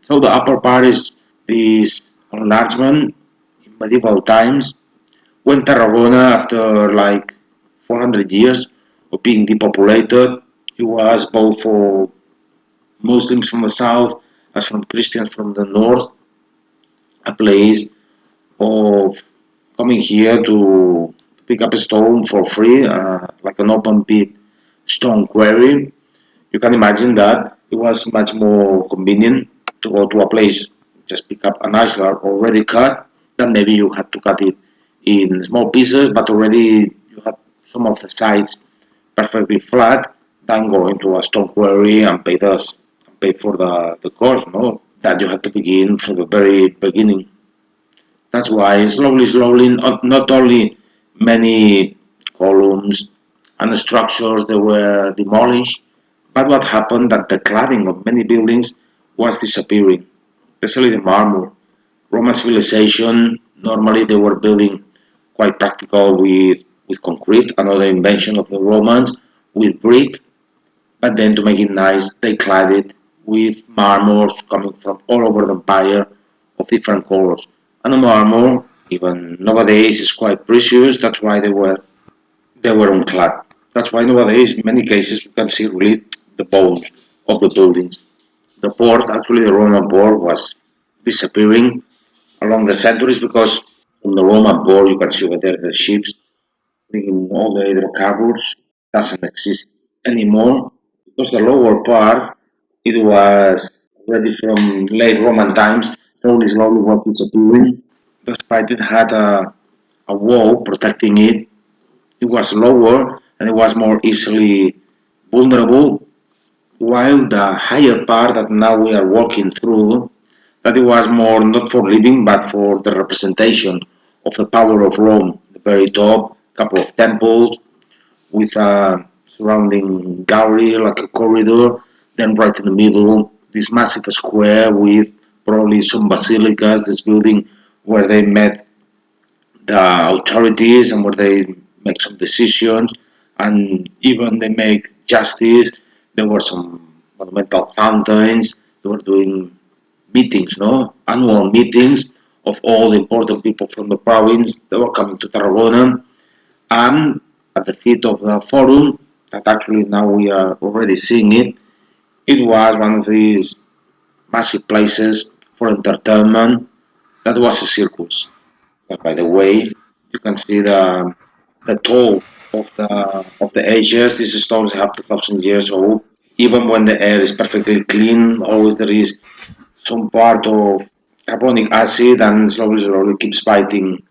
So the upper part is this enlargement in medieval times when Tarragona, after like 400 years of being depopulated, it was both for Muslims from the south as from Christians from the north, a place of coming here to pick up a stone for free, like an open pit stone quarry. You can imagine that it was much more convenient to go to a place, just pick up an ashlar already cut, then maybe you had to cut it in small pieces, but already you had some of the sides perfectly flat, then go into a stone quarry and pay for the course, no? That you had to begin from the very beginning. That's why slowly, not only many columns and structures they were demolished, but what happened that the cladding of many buildings was disappearing, especially the marble. Roman civilization, normally they were building quite practical with concrete, another invention of the Romans, with brick, but then to make it nice, they clad it with marmors coming from all over the empire of different colors. And the marmor, even nowadays, is quite precious. That's why they were unclad. That's why nowadays, in many cases, you can see really the bones of the buildings. The port, actually, the Roman port was disappearing along the centuries because from the Roman port you can see over there the ships bringing all the hydrocarbons doesn't exist anymore because the lower part it was already from late Roman times slowly was disappearing. Despite it had a wall protecting it, it was lower and it was more easily vulnerable. While the higher part that now we are walking through, that it was more not for living but for the representation of the power of Rome. The very top, couple of temples, with a surrounding gallery like a corridor. Then right in the middle, this massive square with probably some basilicas. This building where they met the authorities and where they make some decisions, and even they make justice. There were some monumental fountains. They were doing meetings, no annual meetings of all the important people from the province. They were coming to Tarragona and at the feet of the forum, that actually now we are already seeing it, it was one of these massive places for entertainment that was a circus. By the way, you can see the toll of the ages. These stones have 2,000 years old. Even when the air is perfectly clean, always there is some part of carbonic acid and slowly keeps biting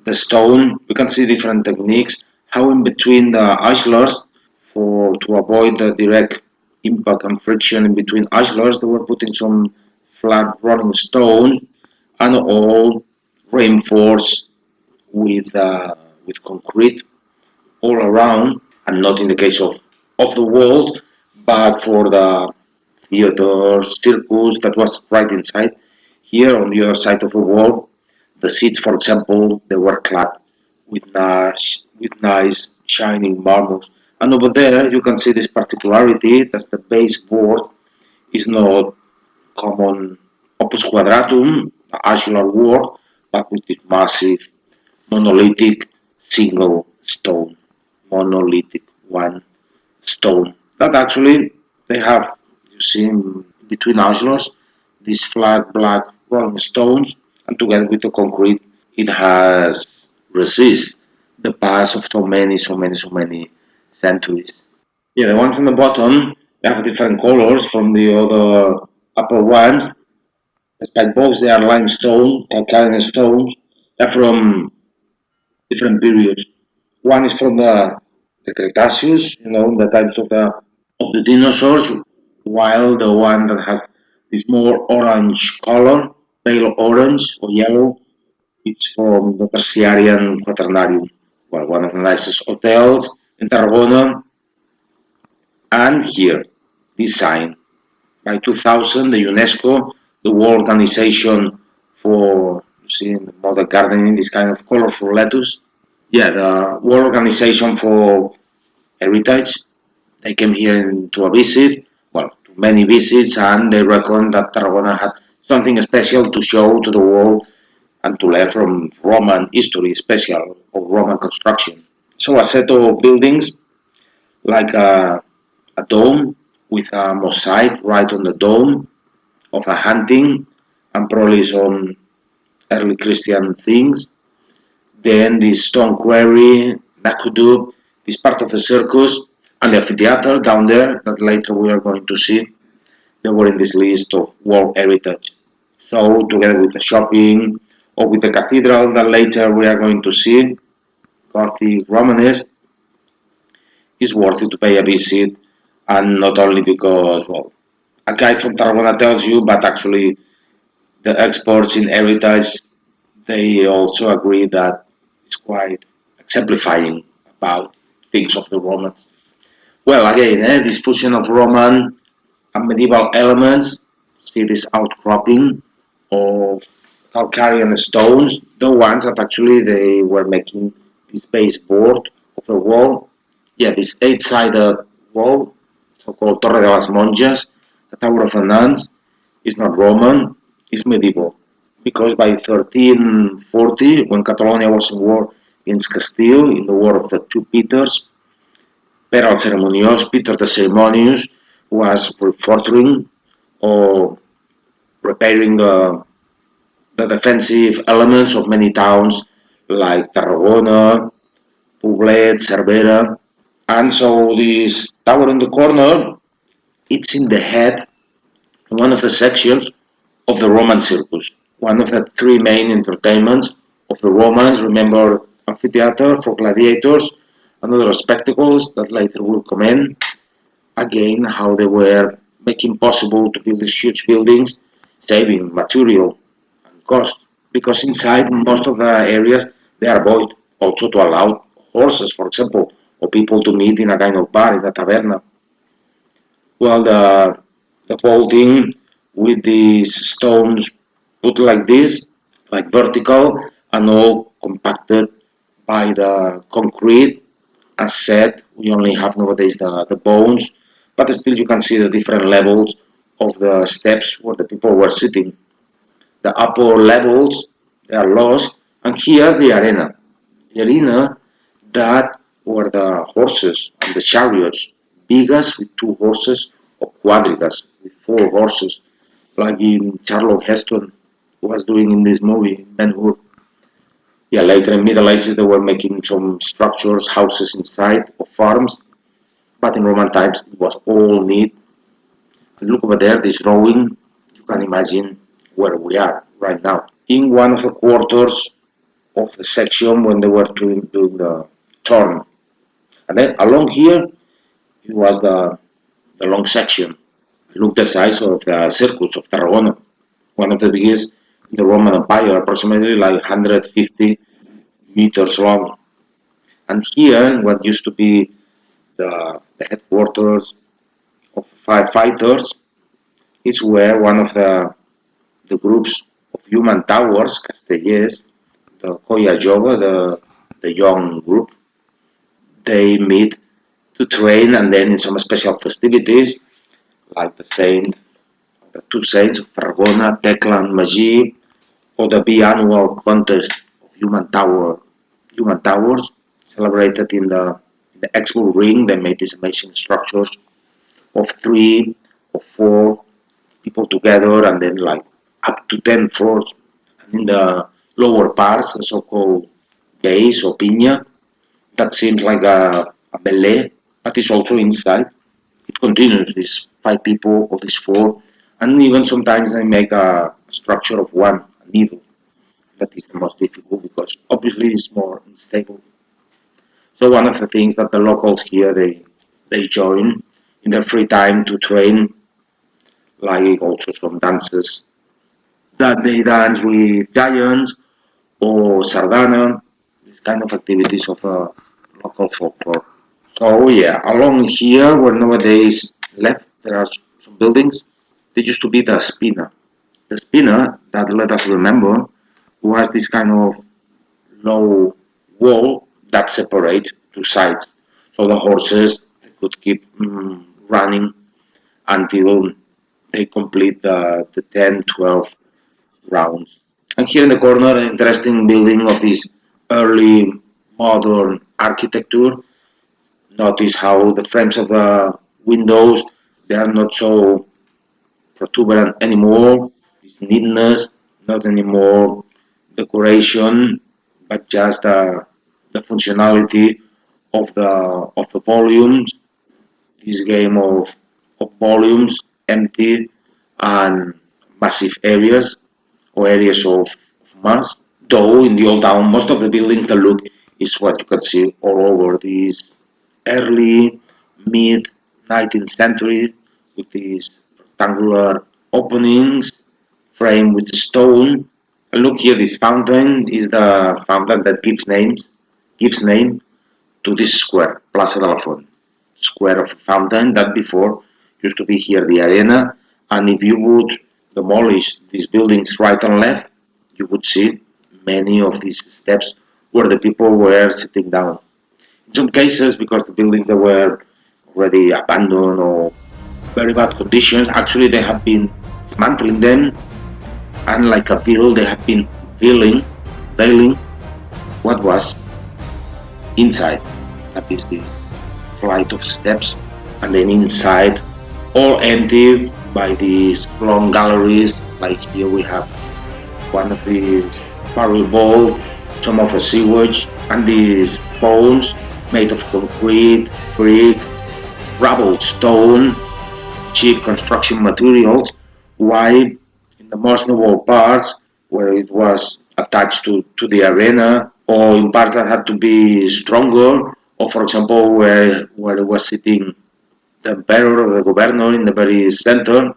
the stone. You can see different techniques. How in between the ashlars, for to avoid the direct impact and friction in between ashlars, they were putting some flat rolling stones and all reinforced with concrete all around, and not in the case of the walls, but for the theater, circus that was right inside. Here on the other side of the wall, the seats, for example, they were clad with nice shining marbles. And over there, you can see this particularity that the baseboard is not common opus quadratum, ashlar work, but with this massive monolithic single stone, monolithic one stone. That actually they have, you see, in between ashlars, these flat black rolling stones, and together with the concrete, it has resist the pass of so many centuries. Yeah, the ones on the bottom they have different colors from the other upper ones. Despite both they are limestone, Catalonia stones. They're from different periods. One is from the Cretaceous, the times of the dinosaurs, while the one that has this more orange color, pale orange or yellow, it's from the Tertiarian Quaternarium. Well, one of the nicest hotels in Tarragona, and here, this sign. By 2000, the UNESCO, the World Organization for you see in the modern gardening, this kind of colorful lettuce. Yeah, the World Organization for Heritage. They came here to a visit, well, to many visits, and they reckon that Tarragona had something special to show to the world and to learn from Roman history, special of Roman construction. So a set of buildings like a dome with a mosaic right on the dome of a hunting and probably some early Christian things. Then this stone quarry, aqueduct, this part of the circus, and the amphitheater down there that later we are going to see. They were in this list of World Heritage. So together with the shopping or with the cathedral that later we are going to see, Gothic Romanesque, is worth it to pay a visit, and not only because, well, a guy from Tarragona tells you, but actually the experts in heritage, they also agree that it's quite exemplifying about things of the Romans. Well, again, this fusion of Roman and medieval elements, see this outcropping of Calcarean stones, the ones that actually they were making this baseboard of the wall. Yeah, this eight-sided wall, so-called Torre de las Monjas, the Tower of the Nuns, is not Roman, it's medieval. Because by 1340, when Catalonia was in war against Castile, in the War of the Two Peters, Per al Ceremoniós, Peter the Ceremonious was refortering or repairing the defensive elements of many towns like Tarragona, Poblet, Cervera. And so this tower in the corner, it's in the head, one of the sections of the Roman circus, one of the three main entertainments of the Romans. Remember, amphitheater for gladiators and other spectacles that later will come in. Again, how they were making possible to build these huge buildings, saving material and cost. Because inside most of the areas they are void, also to allow horses, for example, or people to meet in a kind of bar in a taverna. Well, the vaulting with these stones put like this, like vertical, and all compacted by the concrete. As said, we only have nowadays the bones, but still you can see the different levels of the steps where the people were sitting. The upper levels they are lost, and here the arena that were the horses and the chariots, bigas with two horses or quadrigas with four horses, like in Charlotte Heston was doing in this movie, Ben Hur. Yeah, later in Middle Ages they were making some structures, houses inside of farms, but in Roman times it was all neat. And look over there, this drawing, you can imagine where we are right now. In one of the quarters of the section when they were doing the turn. And then along here it was the long section. Look the size of the circus of Tarragona, one of the biggest in the Roman Empire, approximately like 150 meters long. And here, what used to be the headquarters of firefighters, is where one of the groups of human towers, Castellers, the Koya Yoga, the young group, they meet to train and then in some special festivities, like the two saints of Tarragona, Tecla and Magí, or the biannual contest of human towers, celebrated in the Expo Ring. They made these amazing structures of three or four people together, and then like up to 10 floors. And in the lower parts, the so-called base or piña, that seems like a belay, but it's also inside. It continues, these five people or these four, and even sometimes they make a structure of one, a needle. That is the most difficult because obviously it's more unstable. So one of the things that the locals here they join in their free time to train, like also some dances that they dance with giants or sardana, these kind of activities of local folklore. So yeah, along here where nowadays left there are some buildings. There used to be the spina. The spina that let us remember was this kind of low wall that separates two sides. So the horses could keep running until they complete the 10, 12 grounds. And here in the corner, an interesting building of this early modern architecture. Notice how the frames of the windows, they are not so protuberant anymore. This neatness, not anymore decoration, but just the functionality of the volumes. This game of volumes, empty and massive areas or areas of mass. Though in the old town, most of the buildings, the look is what you can see all over these early, mid 19th century with these rectangular openings framed with stone. And look here, this fountain is the fountain that gives name to this square, Plaza de la Font, square of fountain that before used to be here the arena. And if you would demolish these buildings right and left, you would see many of these steps where the people were sitting down. In some cases, because the buildings that were already abandoned or very bad conditions, actually they have been dismantling them, and like a bill, they have been veiling what was inside. That is the flight of steps, and then inside, all empty by these long galleries. Like here, we have one of these barrel bowl, some of the sewage, and these bones made of concrete, brick, rubble, stone, cheap construction materials. While in the most noble parts, where it was attached to the arena, or in parts that had to be stronger, or for example, where it was sitting the emperor or the governor in the very center,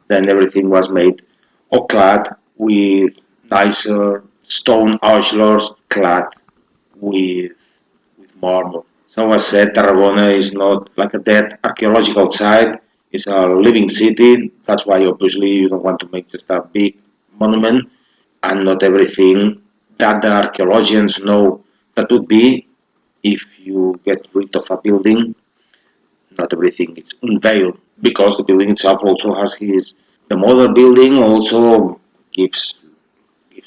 then everything was made or clad with nicer stone archers clad with, with marble. So as said, Tarragona is not like a dead archaeological site, it's a living city. That's why obviously you don't want to make just a big monument, and not everything that the archaeologians know that would be if you get rid of a building, not everything is unveiled because the building itself also has his. The modern building also gives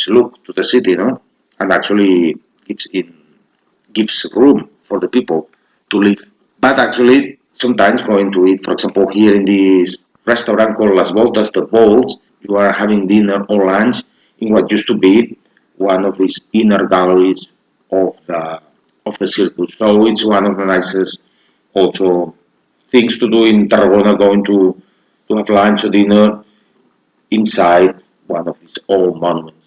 look to the city, no, and actually gives room for the people to live. But actually, sometimes going to eat, for example, here in this restaurant called Las Voltas, the Vaults, you are having dinner or lunch in what used to be one of these inner galleries of the circus. So it's one of the nicest also things to do in Tarragona, going to have lunch or dinner inside one of these old monuments.